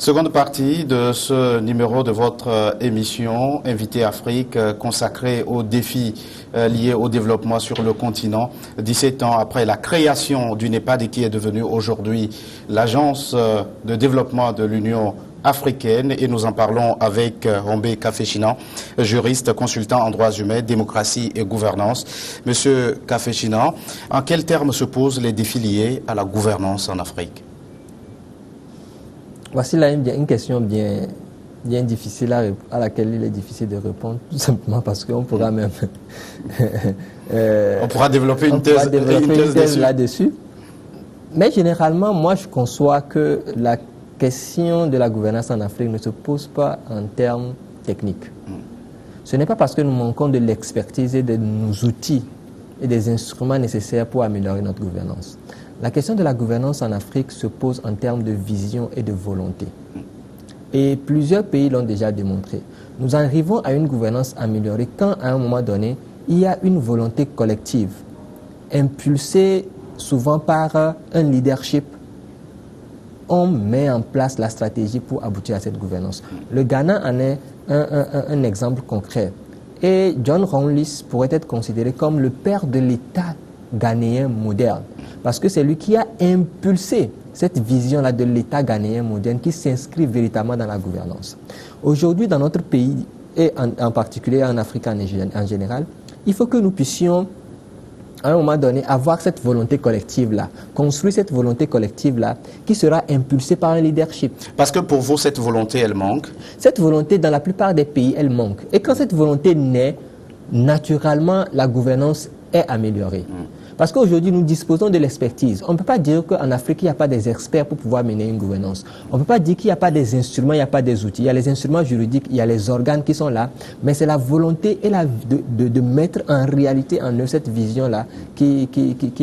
Seconde partie de ce numéro de votre émission Invité Afrique consacrée aux défis liés au développement sur le continent. 17 ans après la création du NEPAD qui est devenue aujourd'hui l'Agence de développement de l'Union africaine, et nous en parlons avec Hombé Kaféchinan, juriste, consultant en droits humains, démocratie et gouvernance. Monsieur Kaféchinan, en quels termes se posent les défis liés à la gouvernance en Afrique? Voici là une question bien difficile à laquelle il est difficile de répondre, tout simplement parce qu'on pourra même... on pourra développer une thèse là-dessus. Mais généralement, moi, je conçois que la question de la gouvernance en Afrique ne se pose pas en termes techniques. Ce n'est pas parce que nous manquons de l'expertise et de nos outils et des instruments nécessaires pour améliorer notre gouvernance. La question de la gouvernance en Afrique se pose en termes de vision et de volonté. Et plusieurs pays l'ont déjà démontré. Nous arrivons à une gouvernance améliorée quand, à un moment donné, il y a une volonté collective, impulsée souvent par un leadership. On met en place la stratégie pour aboutir à cette gouvernance. Le Ghana en est un exemple concret. Et John Rawlings pourrait être considéré comme le père de l'État ghanéen moderne, parce que c'est lui qui a impulsé cette vision-là de l'État ghanéen moderne qui s'inscrit véritablement dans la gouvernance. Aujourd'hui, dans notre pays, et en particulier en Afrique en général, il faut que nous puissions, à un moment donné, avoir cette volonté collective-là, construire cette volonté collective-là qui sera impulsée par un leadership. Parce que pour vous, cette volonté, elle manque? Cette volonté, dans la plupart des pays, elle manque. Et quand cette volonté naît, naturellement, la gouvernance est améliorée. Parce qu'aujourd'hui, nous disposons de l'expertise. On ne peut pas dire qu'en Afrique, il n'y a pas des experts pour pouvoir mener une gouvernance. On ne peut pas dire qu'il n'y a pas des instruments, il n'y a pas des outils. Il y a les instruments juridiques, il y a les organes qui sont là, mais c'est la volonté et de mettre en réalité en œuvre cette vision-là qui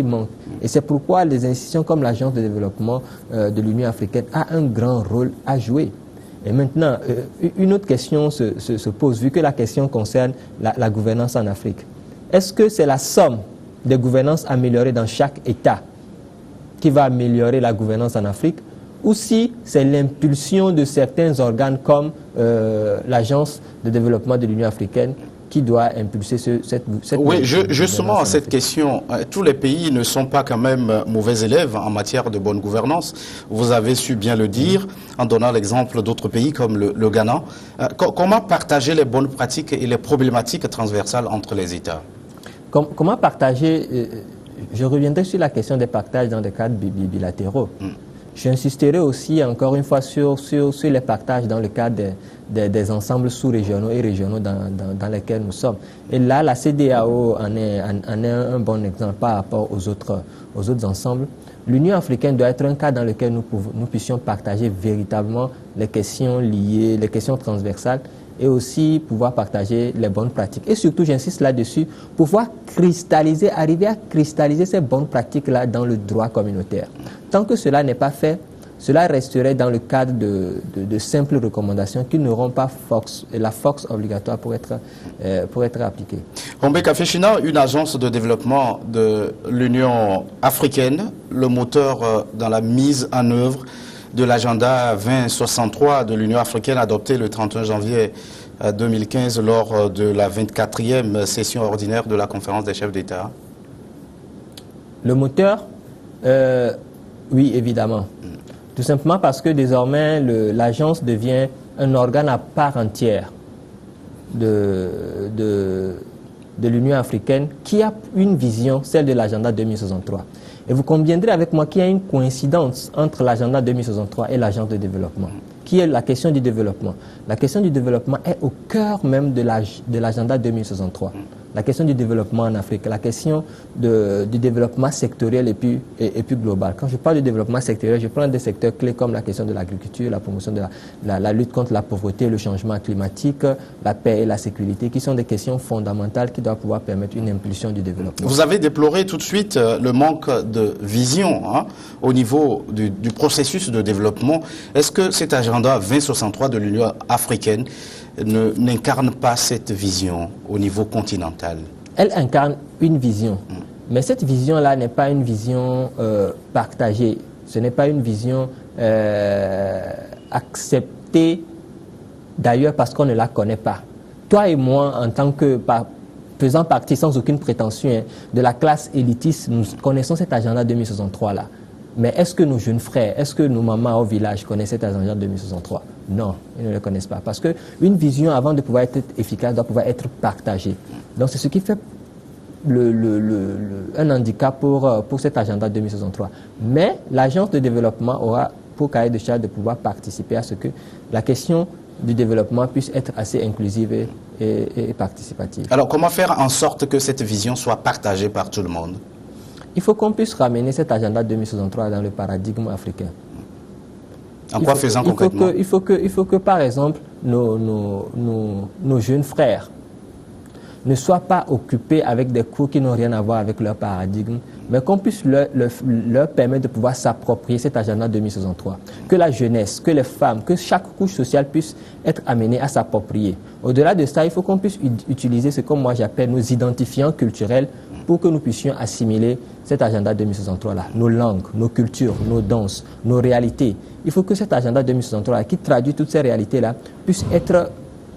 manque. Et c'est pourquoi les institutions comme l'Agence de développement de l'Union africaine a un grand rôle à jouer. Et maintenant, une autre question se pose, vu que la question concerne la gouvernance en Afrique. Est-ce que c'est la somme des gouvernances améliorées dans chaque État qui va améliorer la gouvernance en Afrique, ou si c'est l'impulsion de certains organes comme l'Agence de développement de l'Union africaine qui doit impulser cette oui, justement, cette question, tous les pays ne sont pas quand même mauvais élèves en matière de bonne gouvernance. Vous avez su bien le dire en donnant l'exemple d'autres pays comme le Ghana. Comment partager les bonnes pratiques et les problématiques transversales entre les États? Comment partager? Je reviendrai sur la question des partages dans des cadres bilatéraux. J'insisterai aussi encore une fois sur les partages dans le cadre des ensembles sous-régionaux et régionaux dans lesquels nous sommes. Et là, la CEDEAO en est un bon exemple par rapport aux autres ensembles. L'Union africaine doit être un cadre dans lequel nous puissions partager véritablement les questions liées, les questions transversales, et aussi pouvoir partager les bonnes pratiques. Et surtout, j'insiste là-dessus, pouvoir arriver à cristalliser ces bonnes pratiques-là dans le droit communautaire. Tant que cela n'est pas fait, cela resterait dans le cadre de simples recommandations qui n'auront pas la force obligatoire pour être appliquées. Hombé Kaféchinan, une agence de développement de l'Union africaine, le moteur dans la mise en œuvre de l'agenda 2063 de l'Union africaine adopté le 31 janvier 2015 lors de la 24e session ordinaire de la conférence des chefs d'État? Le moteur, oui, évidemment. Tout simplement parce que désormais, l'agence devient un organe à part entière de l'Union africaine qui a une vision, celle de l'agenda 2063. Et vous conviendrez avec moi qu'il y a une coïncidence entre l'agenda 2063 et l'agence de développement, qui est la question du développement. La question du développement est au cœur même de l'agenda 2063. La question du développement en Afrique, la question du développement sectoriel et puis global. Quand je parle du développement sectoriel, je prends des secteurs clés comme la question de l'agriculture, la promotion de la lutte contre la pauvreté, le changement climatique, la paix et la sécurité, qui sont des questions fondamentales qui doivent pouvoir permettre une impulsion du développement. Vous avez déploré tout de suite le manque de vision au niveau du processus de développement. Est-ce que cet agenda 2063 de l'Union africaine n'incarne pas cette vision au niveau continental? Elle incarne une vision, mais cette vision-là n'est pas une vision partagée. Ce n'est pas une vision acceptée d'ailleurs parce qu'on ne la connaît pas. Toi et moi, en tant que faisant partie sans aucune prétention de la classe élitiste, nous connaissons cet agenda 2063-là. Mais est-ce que nos jeunes frères, est-ce que nos mamans au village connaissent cet agenda 2063? Non, ils ne le connaissent pas. Parce qu'une vision, avant de pouvoir être efficace, doit pouvoir être partagée. Donc c'est ce qui fait un handicap pour cet agenda 2063. Mais l'agence de développement aura pour cahier de charge de pouvoir participer à ce que la question du développement puisse être assez inclusive et participative. Alors comment faire en sorte que cette vision soit partagée par tout le monde? Il faut qu'on puisse ramener cet agenda 2063 dans le paradigme africain. En quoi faisant concrètement? Il faut que, par exemple, nos jeunes frères ne soient pas occupés avec des cours qui n'ont rien à voir avec leur paradigme, mais qu'on puisse leur permettre de pouvoir s'approprier cet agenda 2063. Que la jeunesse, que les femmes, que chaque couche sociale puisse être amenée à s'approprier. Au-delà de ça, il faut qu'on puisse utiliser ce que moi j'appelle nos identifiants culturels pour que nous puissions assimiler cet agenda 2063-là. Nos langues, nos cultures, nos danses, nos réalités. Il faut que cet agenda 2063 qui traduit toutes ces réalités-là puisse être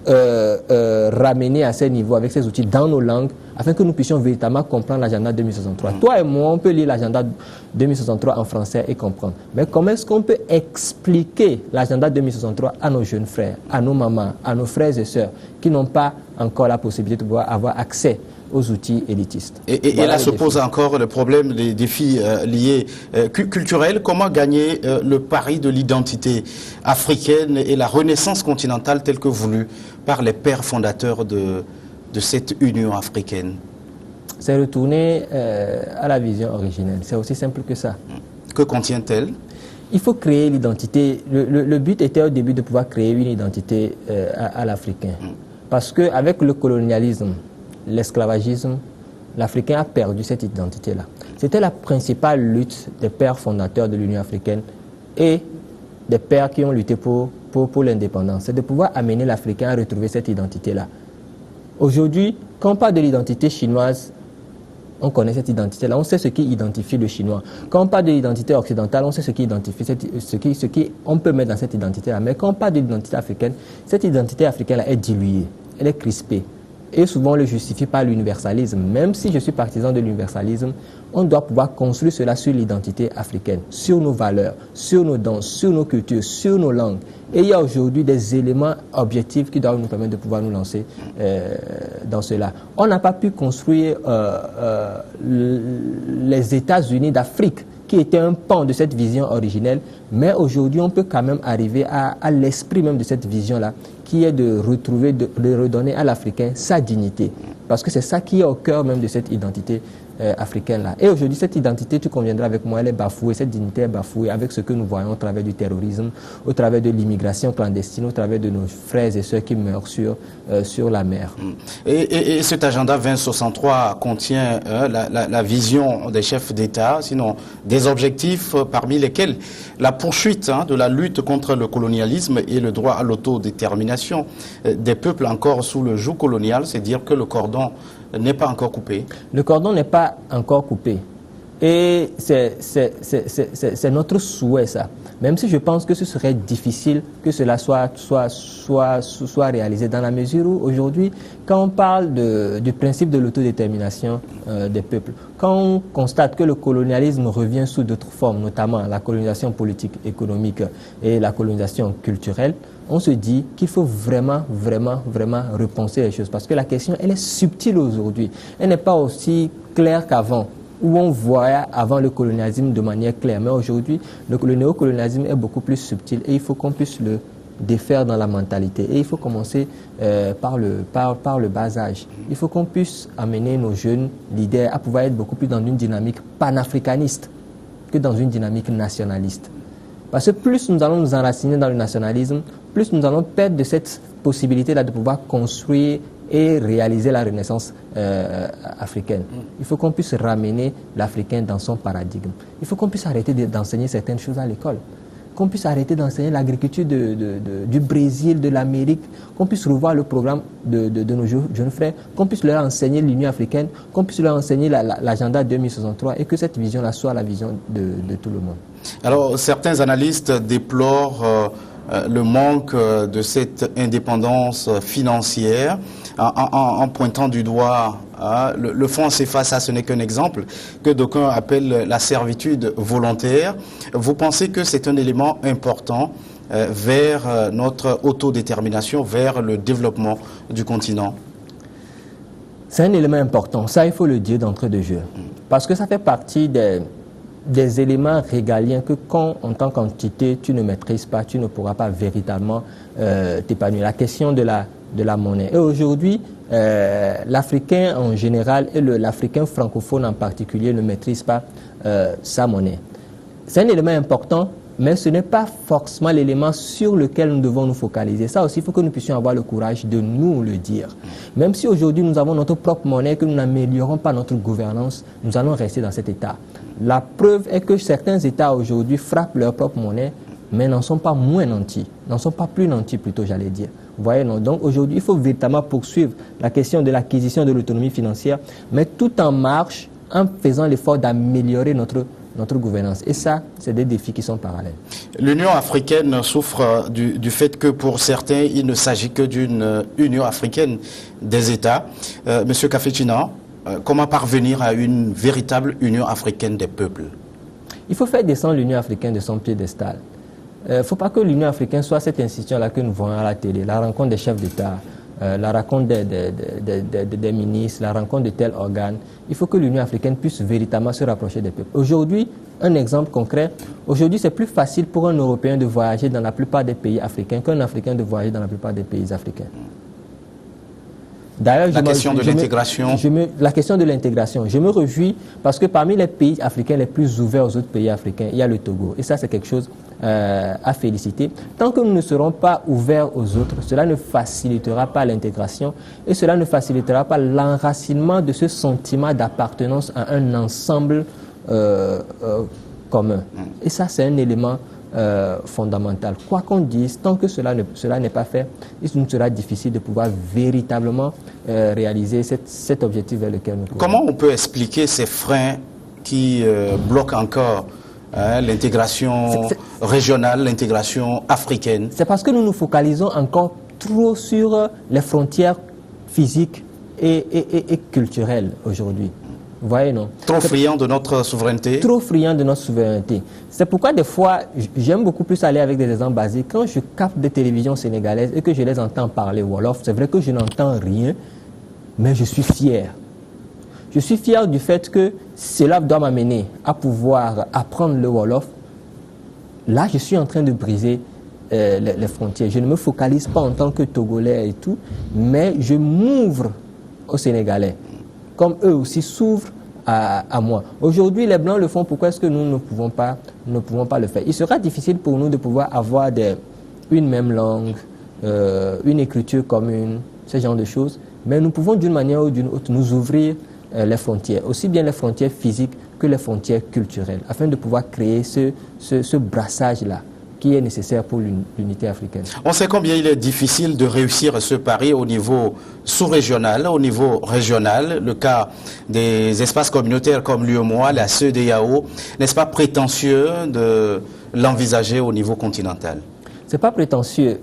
ramener à ces niveaux avec ces outils dans nos langues afin que nous puissions véritablement comprendre l'agenda 2063. Toi et moi, on peut lire l'agenda 2063 en français et comprendre. Mais comment est-ce qu'on peut expliquer l'agenda 2063 à nos jeunes frères, à nos mamans, à nos frères et sœurs qui n'ont pas encore la possibilité de pouvoir avoir accès aux outils élitistes? Et là se pose encore le problème des défis liés culturels. Comment gagner le pari de l'identité africaine et la renaissance continentale telle que voulue par les pères fondateurs de cette Union africaine? C'est retourner à la vision originelle. C'est aussi simple que ça. Que contient-elle? Il faut créer l'identité. Le but était au début de pouvoir créer une identité à l'Africain. Parce qu'avec le colonialisme, l'esclavagisme, l'Africain a perdu cette identité-là. C'était la principale lutte des pères fondateurs de l'Union africaine et des pères qui ont lutté pour l'indépendance. C'est de pouvoir amener l'Africain à retrouver cette identité-là. Aujourd'hui, quand on parle de l'identité chinoise, on connaît cette identité-là, on sait ce qui identifie le chinois. Quand on parle de l'identité occidentale, on sait ce qui identifie, ce qui on peut mettre dans cette identité-là. Mais quand on parle de l'identité africaine, cette identité africaine-là est diluée, elle est crispée. Et souvent, on le justifie par l'universalisme. Même si je suis partisan de l'universalisme, on doit pouvoir construire cela sur l'identité africaine, sur nos valeurs, sur nos danses, sur nos cultures, sur nos langues. Et il y a aujourd'hui des éléments objectifs qui doivent nous permettre de pouvoir nous lancer dans cela. On n'a pas pu construire les États-Unis d'Afrique, qui était un pan de cette vision originelle, mais aujourd'hui on peut quand même arriver à l'esprit même de cette vision-là, qui est de retrouver, de redonner à l'Africain sa dignité. Parce que c'est ça qui est au cœur même de cette identité africaine-là. Et aujourd'hui, cette identité, tu conviendras avec moi, elle est bafouée, cette dignité est bafouée avec ce que nous voyons au travers du terrorisme, au travers de l'immigration clandestine, au travers de nos frères et sœurs qui meurent sur la mer. Et cet agenda 2063 contient la vision des chefs d'État, sinon des objectifs parmi lesquels la poursuite de la lutte contre le colonialisme et le droit à l'autodétermination des peuples encore sous le joug colonial, c'est dire que le cordon n'est pas encore coupé. Le cordon n'est pas encore coupé. Et c'est notre souhait, ça. Même si je pense que ce serait difficile que cela soit réalisé, dans la mesure où aujourd'hui, quand on parle du principe de l'autodétermination des peuples, quand on constate que le colonialisme revient sous d'autres formes, notamment la colonisation politique, économique et la colonisation culturelle, on se dit qu'il faut vraiment repenser les choses. Parce que la question, elle est subtile aujourd'hui. Elle n'est pas aussi claire qu'avant, où on voyait avant le colonialisme de manière claire. Mais aujourd'hui, le néocolonialisme est beaucoup plus subtil et il faut qu'on puisse le défaire dans la mentalité. Et il faut commencer par le bas âge. Il faut qu'on puisse amener nos jeunes leaders à pouvoir être beaucoup plus dans une dynamique panafricaniste que dans une dynamique nationaliste. Parce que plus nous allons nous enraciner dans le nationalisme, plus nous allons perdre de cette possibilité-là de pouvoir construire et réaliser la renaissance africaine. Il faut qu'on puisse ramener l'Africain dans son paradigme. Il faut qu'on puisse arrêter d'enseigner certaines choses à l'école. Qu'on puisse arrêter d'enseigner l'agriculture du Brésil, de l'Amérique, qu'on puisse revoir le programme de nos jeunes frères, qu'on puisse leur enseigner l'Union africaine, qu'on puisse leur enseigner l'agenda 2063 et que cette vision-là soit la vision de tout le monde. Alors, certains analystes déplorent le manque de cette indépendance financière en pointant du doigt le franc CFA, ça ce n'est qu'un exemple que d'aucuns appellent la servitude volontaire. Vous pensez que c'est un élément important vers notre autodétermination, vers le développement du continent? C'est un élément important, ça il faut le dire d'entrée de jeu, parce que ça fait partie des éléments régaliens que quand en tant qu'entité tu ne maîtrises pas, tu ne pourras pas véritablement t'épanouir. La question de la monnaie. Et aujourd'hui, l'Africain en général et l'Africain francophone en particulier ne maîtrise pas sa monnaie. C'est un élément important, mais ce n'est pas forcément l'élément sur lequel nous devons nous focaliser. Ça aussi, il faut que nous puissions avoir le courage de nous le dire. Même si aujourd'hui nous avons notre propre monnaie, que nous n'améliorons pas notre gouvernance, nous allons rester dans cet état. La preuve est que certains États aujourd'hui frappent leur propre monnaie, mais n'en sont pas moins nantis, n'en sont pas plus nantis plutôt, j'allais dire. Vous voyez, non? Donc aujourd'hui, il faut véritablement poursuivre la question de l'acquisition de l'autonomie financière, mais tout en marche, en faisant l'effort d'améliorer notre gouvernance. Et ça, c'est des défis qui sont parallèles. L'Union africaine souffre du fait que pour certains, il ne s'agit que d'une Union africaine des États. Monsieur Kafétina, comment parvenir à une véritable Union africaine des peuples? Il faut faire descendre l'Union africaine de son piédestal. Il ne faut pas que l'Union africaine soit cette institution-là que nous voyons à la télé, la rencontre des chefs d'État, la rencontre des ministres, la rencontre de tels organes. Il faut que l'Union africaine puisse véritablement se rapprocher des peuples. Aujourd'hui, un exemple concret, aujourd'hui c'est plus facile pour un Européen de voyager dans la plupart des pays africains qu'un Africain de voyager dans la plupart des pays africains. D'ailleurs, la question de l'intégration. La question de l'intégration. Je me réjouis parce que parmi les pays africains les plus ouverts aux autres pays africains, il y a le Togo. Et ça, c'est quelque chose à féliciter. Tant que nous ne serons pas ouverts aux autres, cela ne facilitera pas l'intégration et cela ne facilitera pas l'enracinement de ce sentiment d'appartenance à un ensemble commun. Et ça, c'est un élément fondamental. Quoi qu'on dise, tant que cela n'est pas fait, il nous sera difficile de pouvoir véritablement réaliser cet objectif vers lequel nous courons. Comment on peut expliquer ces freins qui bloquent encore l'intégration régionale, l'intégration africaine? C'est parce que nous nous focalisons encore trop sur les frontières physiques et culturelles aujourd'hui. Vous voyez, non? Trop friand de notre souveraineté? Trop friand de notre souveraineté. C'est pourquoi des fois, j'aime beaucoup plus aller avec des exemples basiques. Quand je capte des télévisions sénégalaises et que je les entends parler Wolof, c'est vrai que je n'entends rien, mais je suis fier. Je suis fier du fait que cela doit m'amener à pouvoir apprendre le Wolof. Là, je suis en train de briser les frontières. Je ne me focalise pas en tant que Togolais et tout, mais je m'ouvre aux Sénégalais, comme eux aussi s'ouvrent à moi. Aujourd'hui, les Blancs le font, pourquoi est-ce que nous ne pouvons pas le faire? Il sera difficile pour nous de pouvoir avoir une même langue, une écriture commune, ce genre de choses, mais nous pouvons d'une manière ou d'une autre nous ouvrir les frontières, aussi bien les frontières physiques que les frontières culturelles, afin de pouvoir créer ce brassage-là qui est nécessaire pour l'unité africaine. On sait combien il est difficile de réussir ce pari au niveau sous-régional, au niveau régional. Le cas des espaces communautaires comme l'UEMOA, la CEDEAO, n'est-ce pas prétentieux de l'envisager au niveau continental? Ce n'est pas prétentieux.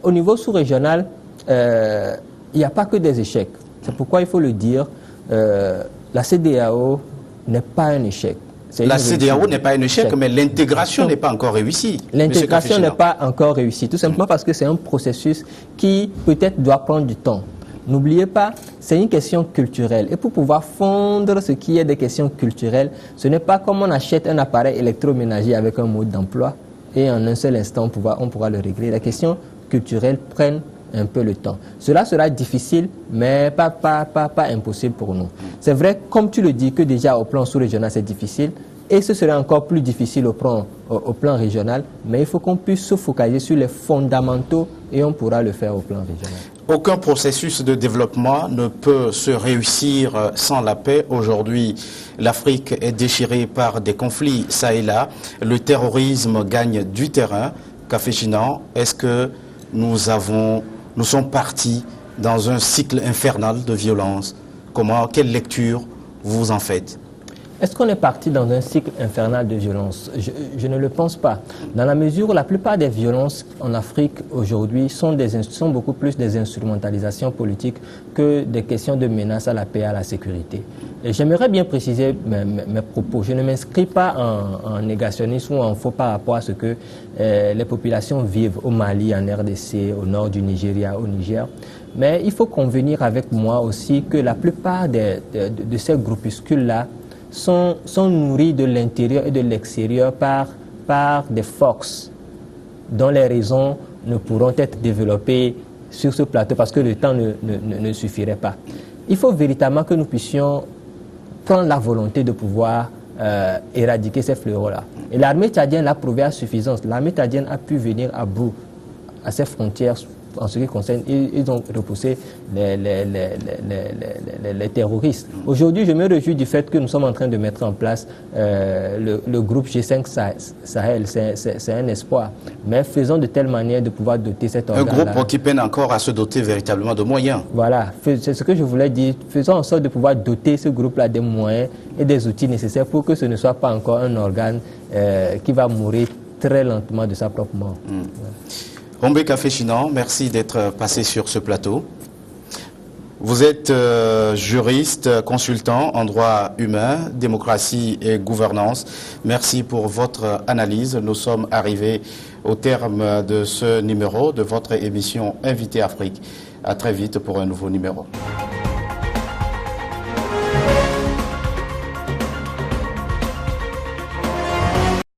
Au niveau sous-régional, il n'y a pas que des échecs. C'est pourquoi il faut le dire, la CEDEAO n'est pas un échec. La CEDEAO n'est pas un échec, mais l'intégration n'est pas encore réussie. L'intégration n'est pas encore réussie, tout simplement parce que c'est un processus qui peut-être doit prendre du temps. N'oubliez pas, c'est une question culturelle. Et pour pouvoir fondre ce qui est des questions culturelles, ce n'est pas comme on achète un appareil électroménager avec un mode d'emploi et en un seul instant on pourra le régler. Les questions culturelles prennent un peu le temps. Cela sera difficile, mais pas impossible pour nous. C'est vrai, comme tu le dis, que déjà au plan sous-régional, c'est difficile, et ce serait encore plus difficile au plan régional, mais il faut qu'on puisse se focaliser sur les fondamentaux et on pourra le faire au plan régional. Aucun processus de développement ne peut se réussir sans la paix. Aujourd'hui, l'Afrique est déchirée par des conflits ça et là. Le terrorisme gagne du terrain. Kafétina, est-ce que nous sommes partis dans un cycle infernal de violence? Quelle lecture vous en faites? Est-ce qu'on est parti dans un cycle infernal de violence? Je ne le pense pas. Dans la mesure où la plupart des violences en Afrique aujourd'hui sont beaucoup plus des instrumentalisations politiques que des questions de menaces à la paix et à la sécurité. Et j'aimerais bien préciser mes propos. Je ne m'inscris pas en négationnisme ou en faux par rapport à ce que les populations vivent au Mali, en RDC, au nord du Nigeria, au Niger. Mais il faut convenir avec moi aussi que la plupart de ces groupuscules-là sont nourris de l'intérieur et de l'extérieur par des forces dont les raisons ne pourront être développées sur ce plateau parce que le temps ne suffirait pas. Il faut véritablement que nous puissions prendre la volonté de pouvoir éradiquer ces fléaux-là. Et l'armée tchadienne l'a prouvé à suffisance. L'armée tchadienne a pu venir à bout à ses frontières en ce qui concerne, ils ont repoussé les terroristes. Aujourd'hui, je me réjouis du fait que nous sommes en train de mettre en place le groupe G5 Sahel. C'est un espoir. Mais faisons de telle manière de pouvoir doter cet organe-là. Un groupe qui peine encore à se doter véritablement de moyens. Voilà, c'est ce que je voulais dire. Faisons en sorte de pouvoir doter ce groupe-là des moyens et des outils nécessaires pour que ce ne soit pas encore un organe qui va mourir très lentement de sa propre mort. Ouais. Hombé Kafé-Chinan, merci d'être passé sur ce plateau. Vous êtes juriste, consultant en droit humain, démocratie et gouvernance. Merci pour votre analyse. Nous sommes arrivés au terme de ce numéro de votre émission Invité Afrique. À très vite pour un nouveau numéro.